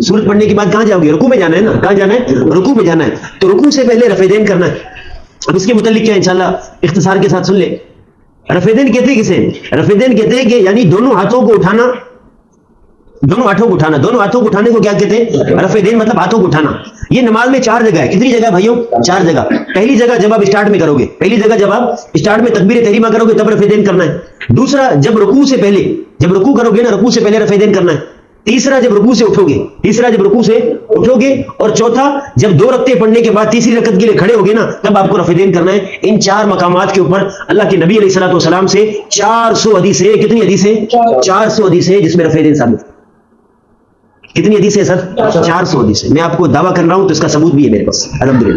سورت پڑھنے کے بعد کہاں جاؤ گے؟ رکوع میں جانا ہے نا. کہاں جانا ہے؟ رکوع میں جانا ہے. تو رکوع سے پہلے رفع دین کرنا ہے. اب اس کے متعلق کیا انشاءاللہ اختصار کے ساتھ سن لیں. رفع دین کہتے ہیں کسے؟ رفع دین کہتے ہیں کہ یعنی دونوں ہاتھوں کو اٹھانا. دونوں ہاتھوں کو اٹھانا. دونوں ہاتھوں کو اٹھانے کو کیا کہتے ہیں؟ رفع دین مطلب ہاتھوں کو اٹھانا. یہ نماز میں 4 جگہ ہے. کتنی جگہ بھائیوں؟ 4 جگہ. پہلی جگہ جب آپ اسٹارٹ میں کرو گے, پہلی جگہ جب آپ اسٹارٹ میں تکبیر تحریمہ کرو گے تب رفع دین کرنا ہے. دوسرا جب رکوع سے پہلے, جب رکوع کرو گے نا, رکوع سے پہلے رفع دین کرنا ہے. تیسرا جب رکوع سے اٹھو گے, تیسرا جب رکوع سے اٹھو گے. اور چوتھا جب 2 رکعتیں پڑھنے کے بعد تیسری رکعت کے لیے کھڑے ہوگے نا تب آپ کو رفع دین کرنا ہے. ان 4 مقامات کے اوپر اللہ کے نبی علیہ الصلوۃ والسلام سے 400 حدیثیں, کتنی حدیثیں؟ 400 حدیثیں جس میں رفع دین ثابت. کتنی حدیثیں سر؟ 400 حدیثیں. میں آپ کو دعویٰ کر رہا ہوں تو اس کا ثبوت بھی ہے میرے پاس الحمدللہ.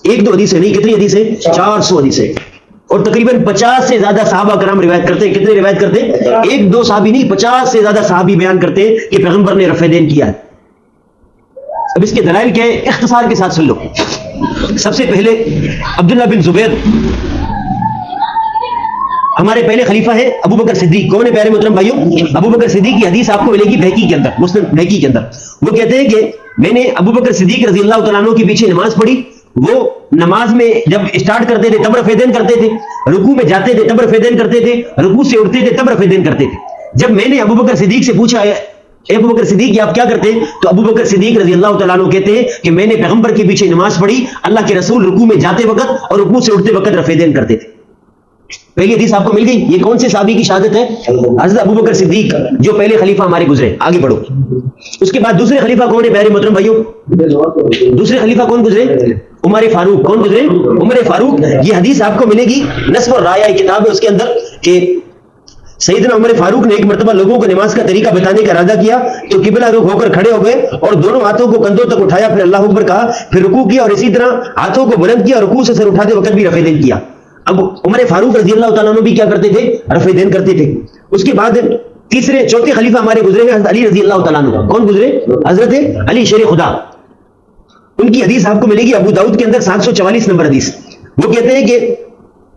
1-2 حدیثیں نہیں, کتنی حدیثیں؟ 400 حدیثیں. اور تقریباً 50 سے زیادہ صحابہ کرام روایت کرتے ہیں. کتنے روایت کرتے ہیں؟ 1-2 صحابی نہیں, 50 سے زیادہ صحابی بیان کرتے ہیں کہ پیغمبر نے رفع دین کیا ہے. اب اس کے دلائل کیا ہے اختصار کے ساتھ سن لو. سب سے پہلے عبداللہ بن زبیر ہمارے پہلے خلیفہ ہے ابو بکر صدیق. کون ہے پیارے محترم بھائیوں؟ ابو بکر صدیق کی حدیث آپ کو ملے گی بہقی کے اندر, مسلم بہقی کے اندر. وہ کہتے ہیں کہ میں نے ابو بکر صدیق رضی اللہ تعالیٰ عنہ کے پیچھے نماز پڑھی. وہ نماز میں جب اسٹارٹ کرتے تھے تب رفع دین کرتے تھے, رکوع میں جاتے تھے تب رفع دین کرتے تھے, رکوع سے اٹھتے تھے تب رفع دین کرتے تھے. جب میں نے ابو بکر صدیق سے پوچھا اے ابو بکر صدیق یہ آپ کیا کرتے ہیں, تو ابو بکر صدیق رضی اللہ تعالیٰ عنہ کہتے ہیں کہ میں نے پیغمبر کے پیچھے نماز پڑھی, اللہ کے رسول رکوع میں جاتے وقت اور رکوع سے اٹھتے وقت رفع دین کرتے تھے. پہلی حدیث آپ کو مل گئی. یہ کون سے صحابی کی شہادت ہے؟ حضرت ابو بکر صدیق جو پہلے خلیفہ ہمارے گزرے. آگے بڑھو. اس کے بعد دوسرے خلیفہ کون ہے پیارے محترم بھائیوں؟ دوسرے خلیفہ کون گزرے؟ عمر فاروق. کون گزرے؟ عمر فاروق. یہ حدیث آپ کو ملے گی نصب الرایہ کتاب ہے, اس کے اندر کہ سیدنا عمر فاروق نے ایک مرتبہ لوگوں کو نماز کا طریقہ بتانے کا ارادہ کیا تو قبلہ رخ ہو کر کھڑے ہو گئے اور دونوں ہاتھوں کو کندھوں تک اٹھایا, پھر اللہ اکبر کہا, پھر رکوع کیا اور اسی طرح ہاتھوں کو بلند کیا اور رکوع سے سر اٹھاتے وقت بھی رفع دین کیا. اب عمر فاروق رضی اللہ تعالیٰ عنہ بھی کیا کرتے تھے؟ رفع دین کرتے تھے. اس کے بعد تیسرے چوتھے خلیفہ ہمارے گزرے ہیں حضرت علی رضی اللہ تعالیٰ عنہ. کون گزرے؟ حضرت علی شیر خدا. ان کی حدیث آپ کو ملے گی ابو داؤد کے اندر 744 نمبر حدیث. وہ کہتے ہیں کہ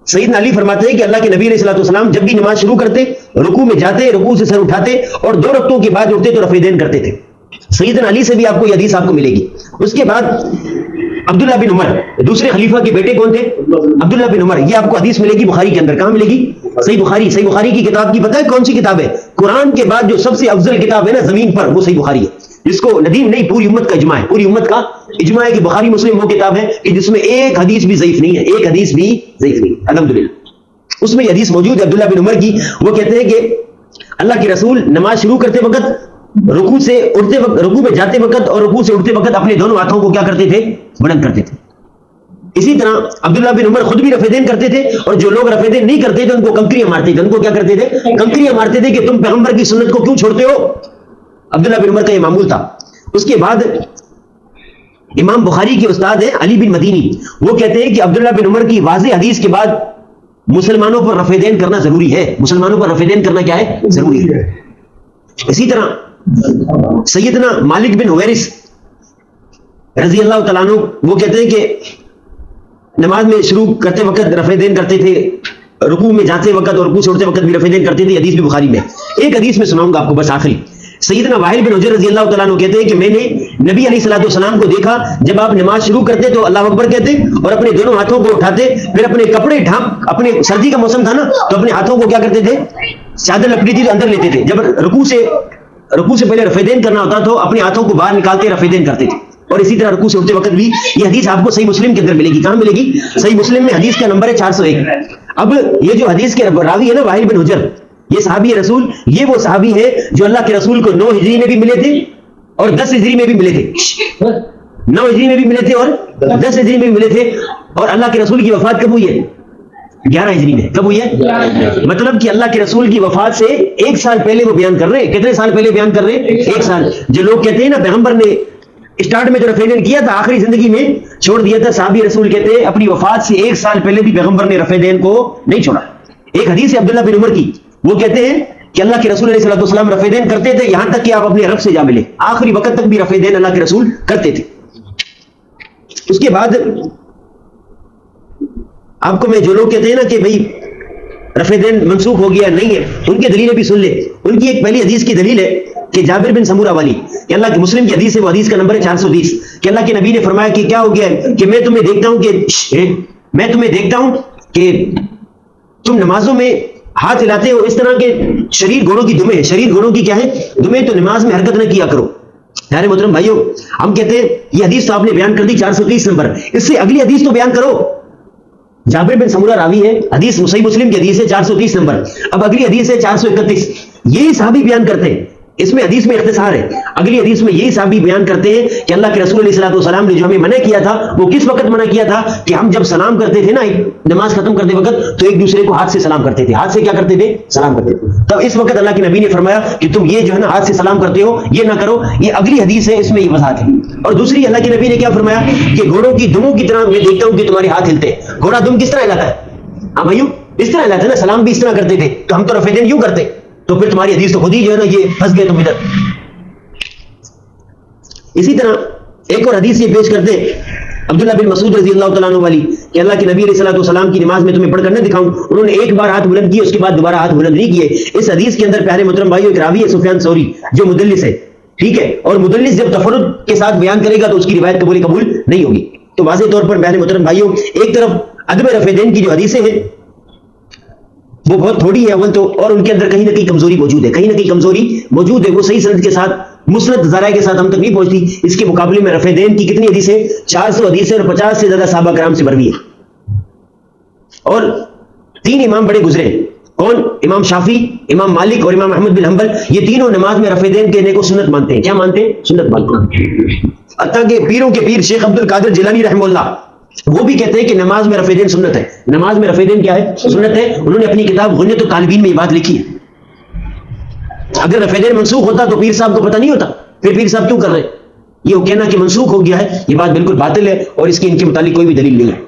سیدنا علی فرماتے ہیں کہ اللہ کے نبی علیہ الصلوۃ والسلام جب بھی نماز شروع کرتے رکوع میں جاتے, رکوع سے سر اٹھاتے اور 2 رکعتوں کے بعد اٹھتے تو رفع دین کرتے تھے. سیدنا علی سے بھی آپ کو یہ حدیث آپ کو ملے گی. اس کے بعد عبداللہ بن عمر دوسرے خلیفہ کے بیٹے کون تھے؟ عبداللہ بن عمر. یہ آپ کو حدیث ملے گی بخاری کے اندر. کہاں ملے گی؟ صحیح بخاری. صحیح بخاری کی کتاب کی پتہ ہے کون سی کتاب ہے؟ قرآن کے بعد جو سب سے افضل کتاب ہے نا زمین پر وہ صحیح بخاری ہے, جس کو ندیم نہیں پوری امت کا اجماع ہے. پوری امت کا اجماع ہے کہ بخاری مسلم وہ کتاب ہے کہ جس میں ایک حدیث بھی ضعیف نہیں ہے, ایک حدیث بھی ضعیف نہیں. الحمدللہ اس میں یہ حدیث موجود ہے عبداللہ بن عمر کی. وہ کہتے ہیں کہ اللہ کے رسول نماز شروع کرتے وقت رکوع سے اٹھتے وقت, رکوع میں جاتے وقت اور رکوع سے اٹھتے وقت اپنے دونوں ہاتھوں کو کیا کرتے تھے؟ بلند کرتے تھے. اسی طرح عبداللہ بن عمر خود بھی رفع دین کرتے تھے اور جو لوگ رفع دین نہیں کرتے تھے ان کو کنکریاں مارتے تھے. ان کو کیا کرتے تھے؟ کنکریاں مارتے تھے کہ تم پیغمبر کی سنت کو کیوں چھوڑتے ہو. عبداللہ بن عمر کا یہ معمول تھا. اس کے بعد امام بخاری کے استاد ہیں علی بن مدینی. وہ کہتے ہیں کہ عبداللہ بن عمر کی واضح حدیث کے بعد مسلمانوں پر رفع دین کرنا ضروری ہے. مسلمانوں پر رفع دین کرنا کیا ہے؟ ضروری ہے. اسی طرح سیدنا مالک بن حویرث رضی اللہ تعالیٰ عنہ وہ کہتے ہیں کہ نماز میں شروع کرتے وقت رفع دین کرتے تھے, رکوع میں جاتے وقت اور رکوع سے اٹھتے وقت بھی رفع دین کرتے تھے. حدیث بھی بخاری میں. ایک حدیث میں سناؤں گا آپ کو بس آخری. سیدنا واحد بن حجر رضی اللہ تعالیٰ عنہ کہتے ہیں کہ میں نے نبی علیہ الصلوۃ والسلام کو دیکھا جب آپ نماز شروع کرتے تو اللہ اکبر کہتے اور اپنے دونوں ہاتھوں کو اٹھاتے, پھر اپنے کپڑے ڈھانپ, اپنے سردی کا موسم تھا نا تو اپنے ہاتھوں کو کیا کرتے تھے؟ چادر لپٹی تھی تو اندر لیتے تھے. جب رکوع سے پہلے رفع دین کرنا ہوتا تو اپنے ہاتھوں کو باہر نکالتے رفع دین کرتے تھے. اور اسی طرح رکوع سے اٹھتے وقت بھی. یہ حدیث آپ کو صحیح مسلم کے اندر ملے گی. کہاں ملے گی؟ صحیح مسلم میں. حدیث کا نمبر ہے 401. اب یہ جو حدیث کے راوی ہے نا واحد بن حجر, یہ صحابی رسول, یہ وہ صحابی ہے جو اللہ کے رسول کو 9 ہجری میں بھی ملے تھے اور 10 ہجری میں بھی ملے تھے. 9 ہجری میں بھی ملے تھے اور 10 ہجری میں بھی ملے تھے. اور اللہ کے رسول کی وفات کب ہوئی ہے؟ 11 ہجری میں. کب ہوئی ہے؟ مطلب کہ اللہ کے رسول کی وفات سے 1 سال پہلے وہ بیان کر رہے ہیں. کتنے سال پہلے بیان کر رہے ہیں؟ 1 سال. جو لوگ کہتے ہیں نا پیغمبر نے اسٹارٹ میں جو رفع دین کیا تھا آخری زندگی میں چھوڑ دیا تھا, صحابی رسول کہتے ہیں اپنی وفات سے 1 سال پہلے بھی پیغمبر نے رفع دین کو نہیں چھوڑا. ایک حدیث ہے عبداللہ بن عمر کی, وہ کہتے ہیں کہ اللہ کے رسول علیہ الصلوۃ والسلام رفع دین کرتے تھے یہاں تک کہ آپ اپنے رب سے جا ملے. آخری وقت تک بھی رفع دین اللہ کے رسول کرتے تھے. اس کے بعد آپ کو میں جو لوگ کہتے ہیں نا کہ بھئی رفع دین منسوخ ہو گیا, نہیں ہے, ان کی دلیلیں بھی سن لے. ان کی ایک پہلی حدیث کی دلیل ہے کہ جابر بن سمورہ والی کہ اللہ کے مسلم کی حدیث ہے، وہ حدیث کا نمبر ہے 430 کہ اللہ کے نبی نے فرمایا کہ کیا ہو گیا ہے کہ میں تمہیں دیکھتا ہوں کہ تم نمازوں میں ہاتھ ہلاتے ہو اس طرح کے شریر گھوڑوں کی دمیں. شریر گھوڑوں کی کیا ہے؟ دمیں. تو نماز میں حرکت نہ کیا کرو. پیارے محترم بھائیوں، ہم کہتے ہیں یہ حدیث تو آپ نے بیان کر دی 430 نمبر، اس سے اگلی حدیث تو بیان کرو. جابر بن سمورہ راوی ہے، حدیث صحیح مسلم کی حدیث ہے 430 نمبر. اب اگلی حدیث ہے 431. یہی صحابی بیان کرتے ہیں، اس میں حدیث میں اختصار ہے. اگلی حدیث میں یہی صحابی بیان کرتے ہیں کہ اللہ کے رسول علیہ الصلوۃ والسلام نے جو ہمیں منع کیا تھا وہ کس وقت منع کیا تھا کہ ہم جب سلام کرتے تھے نا نماز ختم کرتے وقت تو ایک دوسرے کو ہاتھ سے سلام کرتے تھے. ہاتھ سے کیا کرتے تھے؟ سلام کرتے تھے. تب اس وقت اللہ کے نبی نے فرمایا کہ تم یہ جو ہے نا ہاتھ سے سلام کرتے ہو یہ نہ کرو. یہ اگلی حدیث ہے، اس میں یہ وضاحت ہے. اور دوسری اللہ کے نبی نے کیا فرمایا کہ گھوڑوں کی دموں کی طرح میں دیکھتا ہوں کہ تمہارے ہاتھ ہلتے ہیں. گھوڑا دم کس طرح ہلاتا ہے؟ ہاں بھائیو اس طرح ہلاتا ہے نا. سلام بھی اس طرح کرتے تھے تو ہم تو رفع دین یوں کرتے. تو پھر تمہاری حدیث تو خود ہی جو ہے نا یہ پھنس گئے تم ادھر. اسی طرح ایک اور حدیث یہ پیش کرتے عبداللہ بن مسعود رضی اللہ تعالیٰ عنہ والی کہ اللہ کے نبی علیہ الصلوۃ والسلام کی نماز میں تمہیں پڑھ کر نہ دکھاؤں. انہوں نے ایک بار ہاتھ بلند کیے، اس کے بعد دوبارہ ہاتھ بلند نہیں کیے. اس حدیث کے اندر پیارے محترم بھائیو ایک راوی ہے سفیان ثوری جو مدلس ہے، ٹھیک ہے، اور مدلس جب تفرد کے ساتھ بیان کرے گا تو اس کی روایت قبول نہیں ہوگی. تو واضح طور پر پیارے محترم بھائیو ایک طرف عدم رفع دین کی جو حدیثیں ہیں وہ بہت تھوڑی ہے اول تو، اور ان کے اندر کہیں نہ کہیں کمزوری موجود ہے. وہ صحیح سند کے ساتھ مسند ذرائع کے ساتھ ہم تک نہیں پہنچتی. اس کے مقابلے میں رفع دین کی کتنی حدیث ہے؟ 400 حدیثیں اور 50 سے زیادہ صحابہ کرام سے مروی ہے. اور 3 امام بڑے گزرے، کون؟ امام شافعی، امام مالک اور امام احمد بن حنبل. یہ تینوں نماز میں رفع دین کہنے کو سنت مانتے ہیں. کیا مانتے ہیں؟ سنت مانتے ہیں. حتیٰ کہ پیروں کے پیر شیخ عبد القادر جیلانی رحمہ اللہ وہ بھی کہتے ہیں کہ نماز میں رفع دین سنت ہے. نماز میں رفع دین کیا ہے؟ سنت ہے. انہوں نے اپنی کتاب غنیۃ الطالبین میں یہ بات لکھی ہے. اگر رفع دین منسوخ ہوتا تو پیر صاحب کو پتہ نہیں ہوتا، پھر پیر صاحب کیوں کر رہے ہیں؟ یہ کہنا کہ منسوخ ہو گیا ہے یہ بات بالکل باطل ہے، اور اس کی ان کے متعلق کوئی بھی دلیل نہیں ہے.